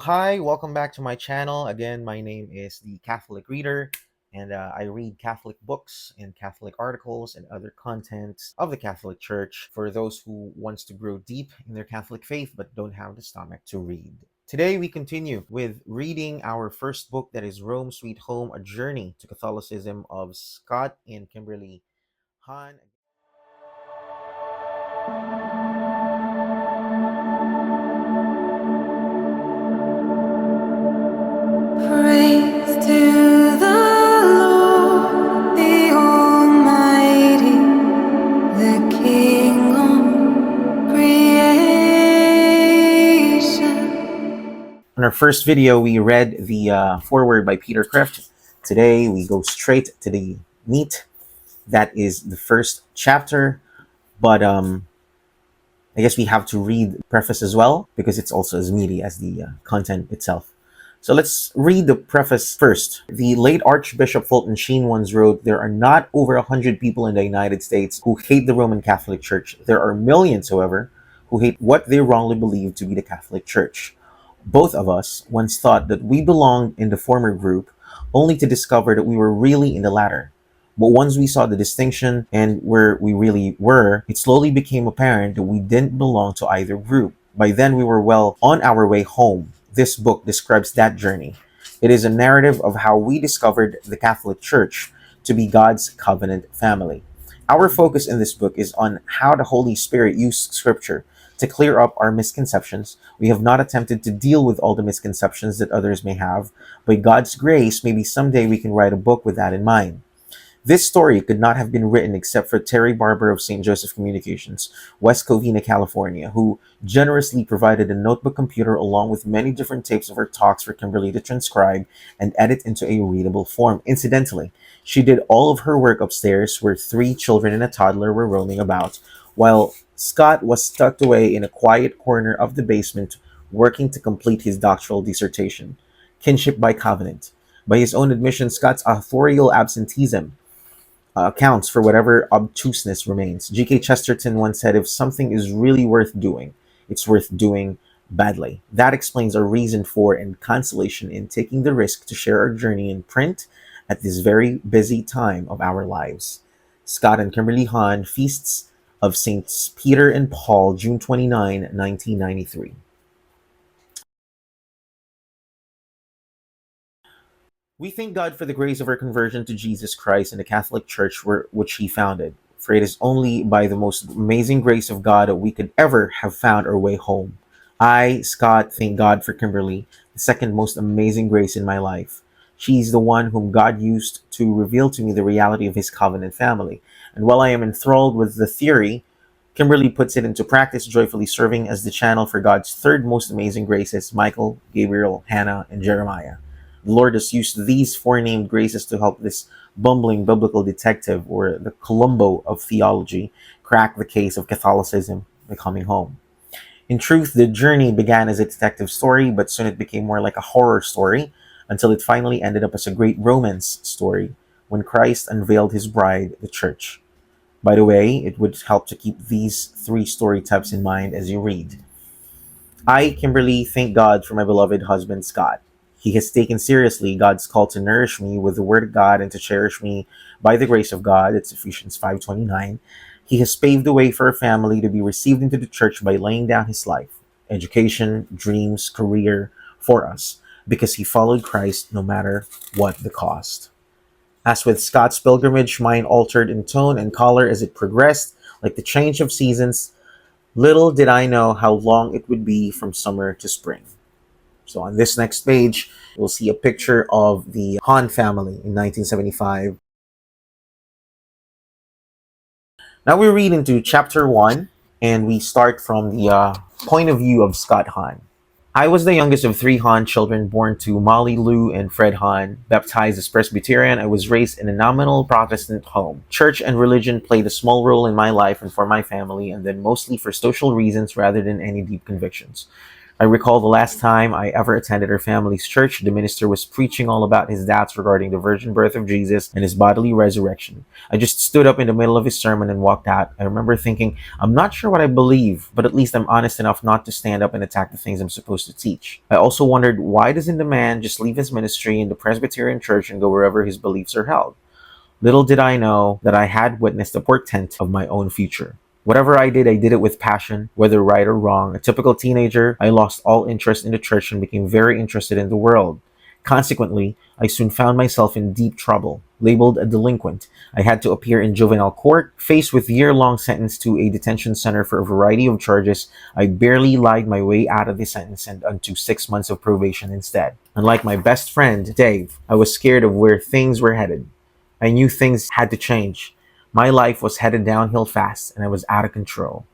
Hi, welcome back to my channel. Again, my name is the Catholic Reader, and I read Catholic books and Catholic articles and other contents of the Catholic Church for those who wants to grow deep in their Catholic faith but don't have the stomach to read. Today, we continue with reading our first book, that is Rome Sweet Home, A Journey to Catholicism, of Scott and Kimberly Hahn. Praise to the Lord, the Almighty, the King of creation. In our first video, we read the foreword by Peter Kreeft. Today, we go straight to the meat. That is the first chapter, but I guess we have to read the preface as well because it's also as meaty as the content itself. So let's read the preface first. The late Archbishop Fulton Sheen once wrote, "There are not over 100 people in the United States who hate the Roman Catholic Church. There are millions, however, who hate what they wrongly believe to be the Catholic Church." Both of us once thought that we belonged in the former group, only to discover that we were really in the latter. But once we saw the distinction and where we really were, it slowly became apparent that we didn't belong to either group. By then, we were well on our way home. This book describes that journey. It is a narrative of how we discovered the Catholic Church to be God's covenant family. Our focus in this book is on how the Holy Spirit used Scripture to clear up our misconceptions. We have not attempted to deal with all the misconceptions that others may have. By God's grace, maybe someday we can write a book with that in mind. This story could not have been written except for Terry Barber of St. Joseph Communications, West Covina, California, who generously provided a notebook computer along with many different tapes of her talks for Kimberly to transcribe and edit into a readable form. Incidentally, she did all of her work upstairs where 3 children and a toddler were roaming about, while Scott was tucked away in a quiet corner of the basement working to complete his doctoral dissertation, Kinship by Covenant. By his own admission, Scott's authorial absenteeism accounts for whatever obtuseness remains. G.K. Chesterton once said, "If something is really worth doing, it's worth doing badly." That explains our reason for and consolation in taking the risk to share our journey in print at this very busy time of our lives. Scott and Kimberly Hahn, Feasts of Saints Peter and Paul, June 29, 1993. We thank God for the grace of our conversion to Jesus Christ and the Catholic Church which He founded. For it is only by the most amazing grace of God that we could ever have found our way home. I, Scott, thank God for Kimberly, the second most amazing grace in my life. She's the one whom God used to reveal to me the reality of His covenant family. And while I am enthralled with the theory, Kimberly puts it into practice, joyfully serving as the channel for God's third most amazing graces, Michael, Gabriel, Hannah, and Jeremiah. The Lord has used these 4 named graces to help this bumbling biblical detective, or the Columbo of theology, crack the case of Catholicism by coming home. In truth, the journey began as a detective story, but soon it became more like a horror story, until it finally ended up as a great romance story when Christ unveiled His bride, the Church. By the way, it would help to keep these 3 story types in mind as you read. I, Kimberly, thank God for my beloved husband, Scott. He has taken seriously God's call to nourish me with the Word of God and to cherish me by the grace of God. It's Ephesians 5:29. He has paved the way for a family to be received into the church by laying down his life, education, dreams, career for us, because he followed Christ no matter what the cost. As with Scott's pilgrimage, mine altered in tone and color as it progressed, like the change of seasons. Little did I know how long it would be from summer to spring. So on this next page, we'll see a picture of the Hahn family in 1975. Now we read into chapter 1, and we start from the point of view of Scott Hahn. I was the youngest of 3 Hahn children born to Molly Lou and Fred Hahn. Baptized as Presbyterian, I was raised in a nominal Protestant home. Church and religion played a small role in my life and for my family, and then mostly for social reasons rather than any deep convictions. I recall the last time I ever attended our family's church, the minister was preaching all about his doubts regarding the virgin birth of Jesus and his bodily resurrection. I just stood up in the middle of his sermon and walked out. I remember thinking, I'm not sure what I believe, but at least I'm honest enough not to stand up and attack the things I'm supposed to teach. I also wondered, why doesn't the man just leave his ministry in the Presbyterian church and go wherever his beliefs are held? Little did I know that I had witnessed a portent of my own future. Whatever I did it with passion, whether right or wrong. A typical teenager, I lost all interest in the church and became very interested in the world. Consequently, I soon found myself in deep trouble. Labeled a delinquent, I had to appear in juvenile court. Faced with year-long sentence to a detention center for a variety of charges, I barely lied my way out of the sentence and onto 6 months of probation instead. Unlike my best friend, Dave, I was scared of where things were headed. I knew things had to change. My life was headed downhill fast, and I was out of control.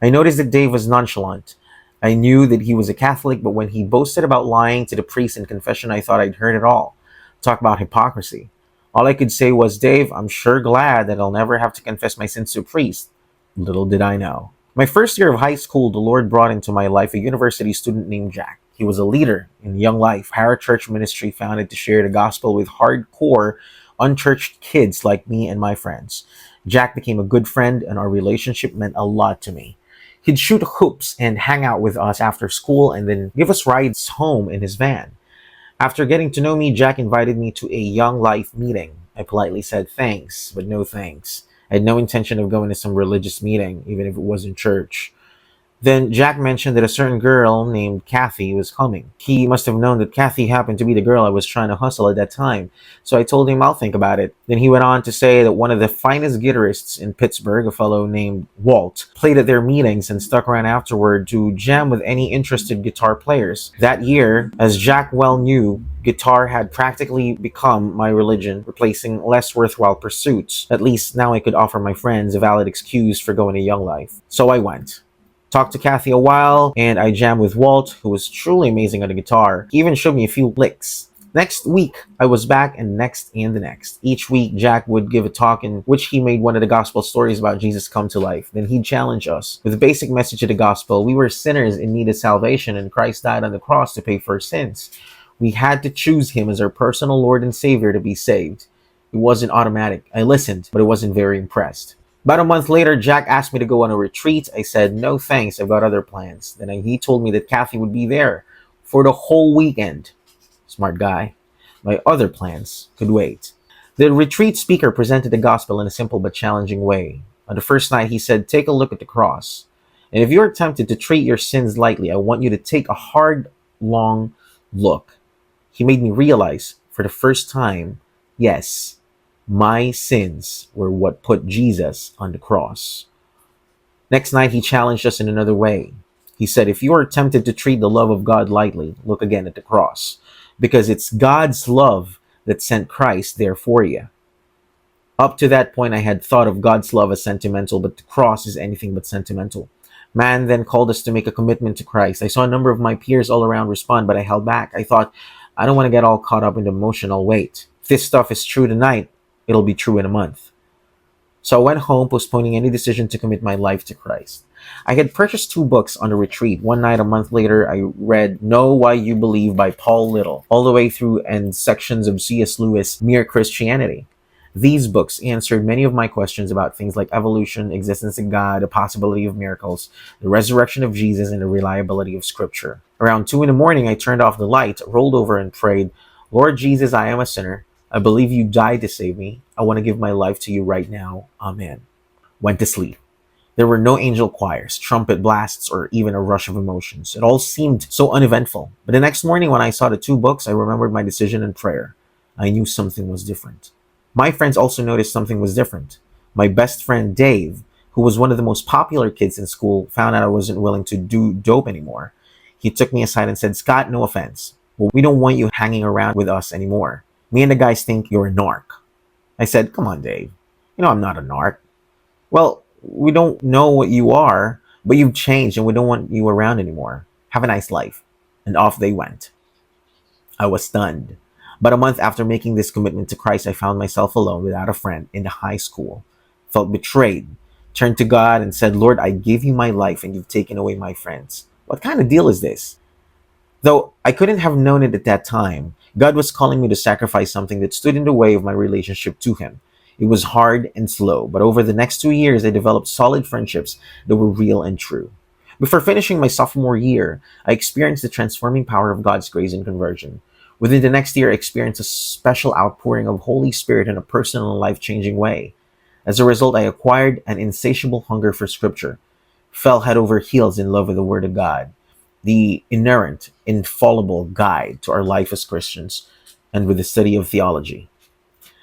I noticed that Dave was nonchalant. I knew that he was a Catholic, but when he boasted about lying to the priest in confession, I thought I'd heard it all. Talk about hypocrisy. All I could say was, Dave, I'm sure glad that I'll never have to confess my sins to a priest. Little did I know. My first year of high school, the Lord brought into my life a university student named Jack. He was a leader in Young Life, parachurch ministry founded to share the gospel with hardcore unchurched kids like me and my friends. Jack became a good friend, and our relationship meant a lot to me. He'd shoot hoops and hang out with us after school and then give us rides home in his van. After getting to know me, Jack invited me to a Young Life meeting. I politely said thanks, but no thanks. I had no intention of going to some religious meeting, even if it wasn't church. Then Jack mentioned that a certain girl named Kathy was coming. He must have known that Kathy happened to be the girl I was trying to hustle at that time, so I told him I'll think about it. Then he went on to say that one of the finest guitarists in Pittsburgh, a fellow named Walt, played at their meetings and stuck around afterward to jam with any interested guitar players. That year, as Jack well knew, guitar had practically become my religion, replacing less worthwhile pursuits. At least now I could offer my friends a valid excuse for going to Young Life. So I went. Talked to Kathy a while, and I jammed with Walt, who was truly amazing on the guitar. He even showed me a few licks. Next week, I was back, and next and the next. Each week, Jack would give a talk in which he made one of the gospel stories about Jesus come to life. Then he'd challenge us with the basic message of the gospel. We were sinners in need of salvation, and Christ died on the cross to pay for our sins. We had to choose him as our personal Lord and Savior to be saved. It wasn't automatic. I listened, but I wasn't very impressed. About a month later, Jack asked me to go on a retreat. I said, no thanks, I've got other plans. Then he told me that Kathy would be there for the whole weekend. Smart guy. My other plans could wait. The retreat speaker presented the gospel in a simple but challenging way. On the first night, he said, take a look at the cross. And if you're tempted to treat your sins lightly, I want you to take a hard, long look. He made me realize for the first time, yes, my sins were what put Jesus on the cross. Next night, he challenged us in another way. He said, if you are tempted to treat the love of God lightly, look again at the cross, because it's God's love that sent Christ there for you. Up to that point, I had thought of God's love as sentimental, but the cross is anything but sentimental. Man then called us to make a commitment to Christ. I saw a number of my peers all around respond, but I held back. I thought, I don't want to get all caught up in the emotional weight. If this stuff is true tonight, it'll be true in a month. So I went home, postponing any decision to commit my life to Christ. I had purchased 2 books on a retreat. One night, a month later, I read Know Why You Believe by Paul Little, all the way through and sections of C.S. Lewis' Mere Christianity. These books answered many of my questions about things like evolution, existence of God, the possibility of miracles, the resurrection of Jesus, and the reliability of Scripture. Around 2 in the morning, I turned off the light, rolled over, and prayed, Lord Jesus, I am a sinner. I believe you died to save me. I want to give my life to you right now. Amen. Went to sleep. There were no angel choirs, trumpet blasts, or even a rush of emotions. It all seemed so uneventful. But the next morning when I saw the 2 books, I remembered my decision and prayer. I knew something was different. My friends also noticed something was different. My best friend Dave, who was one of the most popular kids in school, found out I wasn't willing to do dope anymore. He took me aside and said, Scott, no offense, but we don't want you hanging around with us anymore. Me and the guys think you're a narc. I said, come on, Dave. You know I'm not a narc. Well, we don't know what you are, but you've changed and we don't want you around anymore. Have a nice life. And off they went. I was stunned. But a month after making this commitment to Christ, I found myself alone without a friend in the high school. Felt betrayed. Turned to God and said, Lord, I give you my life and you've taken away my friends. What kind of deal is this? Though I couldn't have known it at that time, God was calling me to sacrifice something that stood in the way of my relationship to Him. It was hard and slow, but over the next 2 years, I developed solid friendships that were real and true. Before finishing my sophomore year, I experienced the transforming power of God's grace and conversion. Within the next year, I experienced a special outpouring of Holy Spirit in a personal and life changing way. As a result, I acquired an insatiable hunger for Scripture, fell head over heels in love with the Word of God, the inerrant, infallible guide to our life as Christians, and with the study of theology.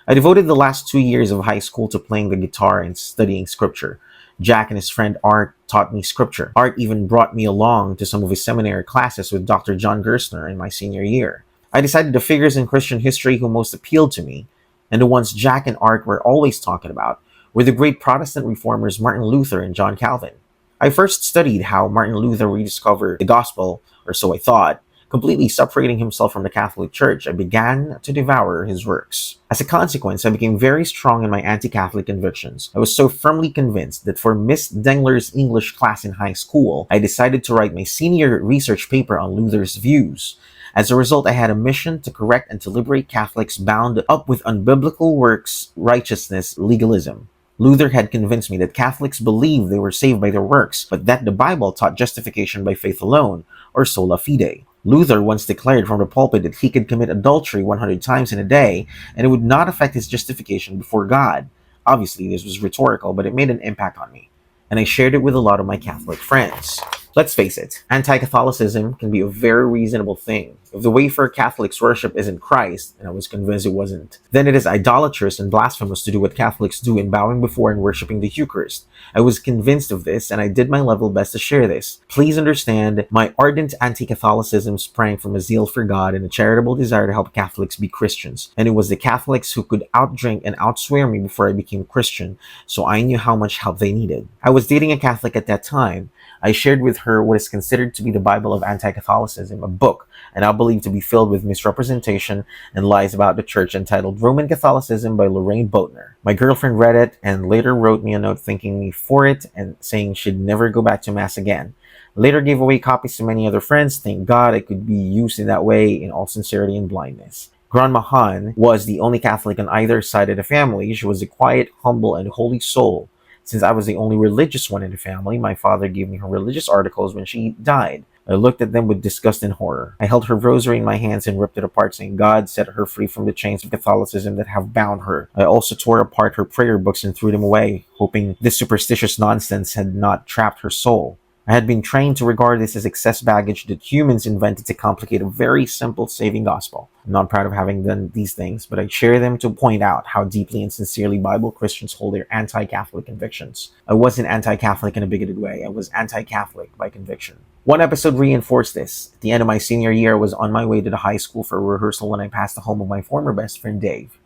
I devoted the last 2 years of high school to playing the guitar and studying Scripture. Jack and his friend Art taught me Scripture. Art even brought me along to some of his seminary classes with Dr. John Gerstner in my senior year. I decided the figures in Christian history who most appealed to me, and the ones Jack and Art were always talking about, were the great Protestant reformers Martin Luther and John Calvin. I first studied how Martin Luther rediscovered the gospel, or so I thought, completely separating himself from the Catholic Church. I began to devour his works. As a consequence, I became very strong in my anti-Catholic convictions. I was so firmly convinced that for Miss Dengler's English class in high school, I decided to write my senior research paper on Luther's views. As a result, I had a mission to correct and to liberate Catholics bound up with unbiblical works, righteousness, legalism. Luther had convinced me that Catholics believed they were saved by their works, but that the Bible taught justification by faith alone, or sola fide. Luther once declared from the pulpit that he could commit adultery 100 times in a day, and it would not affect his justification before God. Obviously, this was rhetorical, but it made an impact on me, and I shared it with a lot of my Catholic friends. Let's face it, anti-Catholicism can be a very reasonable thing. If the way for Catholics worship isn't Christ, and I was convinced it wasn't, then it is idolatrous and blasphemous to do what Catholics do in bowing before and worshiping the Eucharist. I was convinced of this, and I did my level best to share this. Please understand, my ardent anti-Catholicism sprang from a zeal for God and a charitable desire to help Catholics be Christians. And it was the Catholics who could outdrink and outswear me before I became Christian, so I knew how much help they needed. I was dating a Catholic at that time. I shared with her what is considered to be the Bible of anti-Catholicism, a book and I believe to be filled with misrepresentation and lies about the church, entitled Roman Catholicism by Lorraine Boatner. My girlfriend read it and later wrote me a note thanking me for it and saying she'd never go back to Mass again. Later gave away copies to many other friends. Thank God I could be used in that way in all sincerity and blindness. Grandma Han was the only Catholic on either side of the family. She was a quiet, humble, and holy soul. Since I was the only religious one in the family, my father gave me her religious articles when she died. I looked at them with disgust and horror. I held her rosary in my hands and ripped it apart, saying God set her free from the chains of Catholicism that have bound her. I also tore apart her prayer books and threw them away, hoping this superstitious nonsense had not trapped her soul. I had been trained to regard this as excess baggage that humans invented to complicate a very simple saving gospel. I'm not proud of having done these things, but I share them to point out how deeply and sincerely Bible Christians hold their anti-Catholic convictions. I wasn't anti-Catholic in a bigoted way. I was anti-Catholic by conviction. One episode reinforced this. At the end of my senior year, I was on my way to the high school for a rehearsal when I passed the home of my former best friend Dave.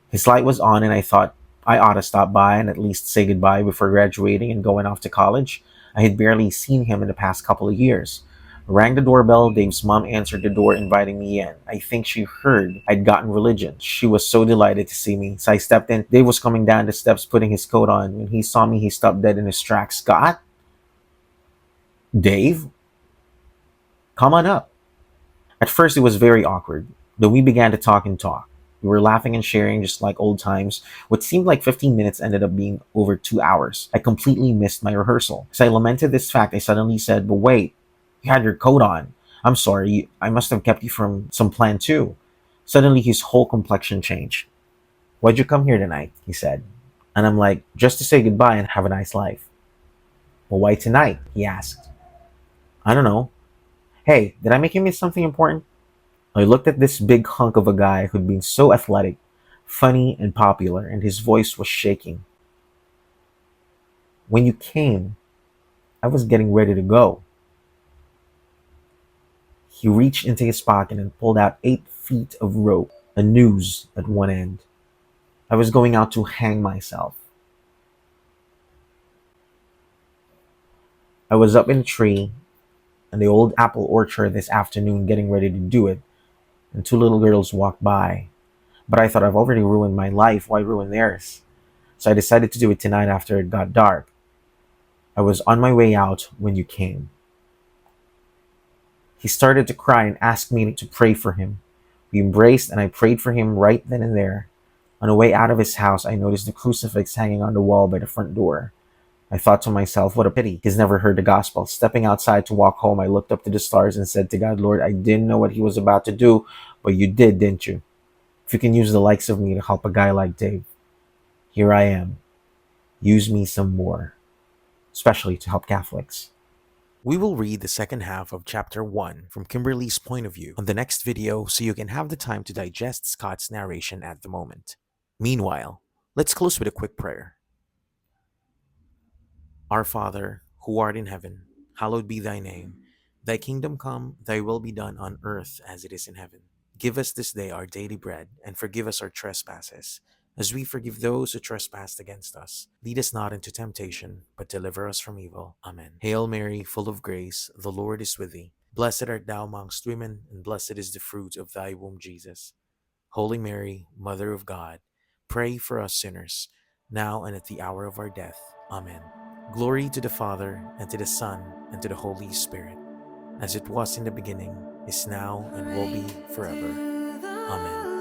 His light was on and I thought I ought to stop by and at least say goodbye before graduating and going off to college. I had barely seen him in the past couple of years. I rang the doorbell. Dave's mom answered the door, inviting me in. I think she heard I'd gotten religion. She was so delighted to see me. So I stepped in. Dave was coming down the steps, putting his coat on. When he saw me, he stopped dead in his tracks. Scott? Dave? Come on up. At first, it was very awkward. Then we began to talk and talk. We were laughing and sharing just like old times. What seemed like 15 minutes ended up being over 2 hours. I completely missed my rehearsal. As I lamented this fact, I suddenly said, but wait, you had your coat on. I'm sorry, I must have kept you from some plan too. Suddenly, his whole complexion changed. Why'd you come here tonight? He said. And I'm like, just to say goodbye and have a nice life. Well, why tonight? He asked. I don't know. Hey, did I make you miss something important? I looked at this big hunk of a guy who'd been so athletic, funny, and popular, and his voice was shaking. When you came, I was getting ready to go. He reached into his pocket and pulled out 8 feet of rope, a noose at one end. I was going out to hang myself. I was up in a tree in the old apple orchard this afternoon getting ready to do it, and 2 little girls walked by. But I thought I've already ruined my life, why ruin theirs? So I decided to do it tonight after it got dark. I was on my way out when you came. He started to cry and asked me to pray for him. We embraced and I prayed for him right then and there. On the way out of his house, I noticed the crucifix hanging on the wall by the front door. I thought to myself, what a pity. He's never heard the gospel. Stepping outside to walk home, I looked up to the stars and said to God, Lord, I didn't know what he was about to do, but you did, didn't you? If you can use the likes of me to help a guy like Dave, here I am. Use me some more, especially to help Catholics. We will read the second half of chapter 1 from Kimberly's point of view on the next video so you can have the time to digest Scott's narration at the moment. Meanwhile, let's close with a quick prayer. Our Father, who art in heaven, hallowed be thy name. Thy kingdom come, thy will be done on earth as it is in heaven. Give us this day our daily bread, and forgive us our trespasses, as we forgive those who trespass against us. Lead us not into temptation, but deliver us from evil. Amen. Hail Mary, full of grace, the Lord is with thee. Blessed art thou amongst women, and blessed is the fruit of thy womb, Jesus. Holy Mary, Mother of God, pray for us sinners, now and at the hour of our death. Amen. Glory to the Father, and to the Son, and to the Holy Spirit, as it was in the beginning, is now, and will be forever. Amen.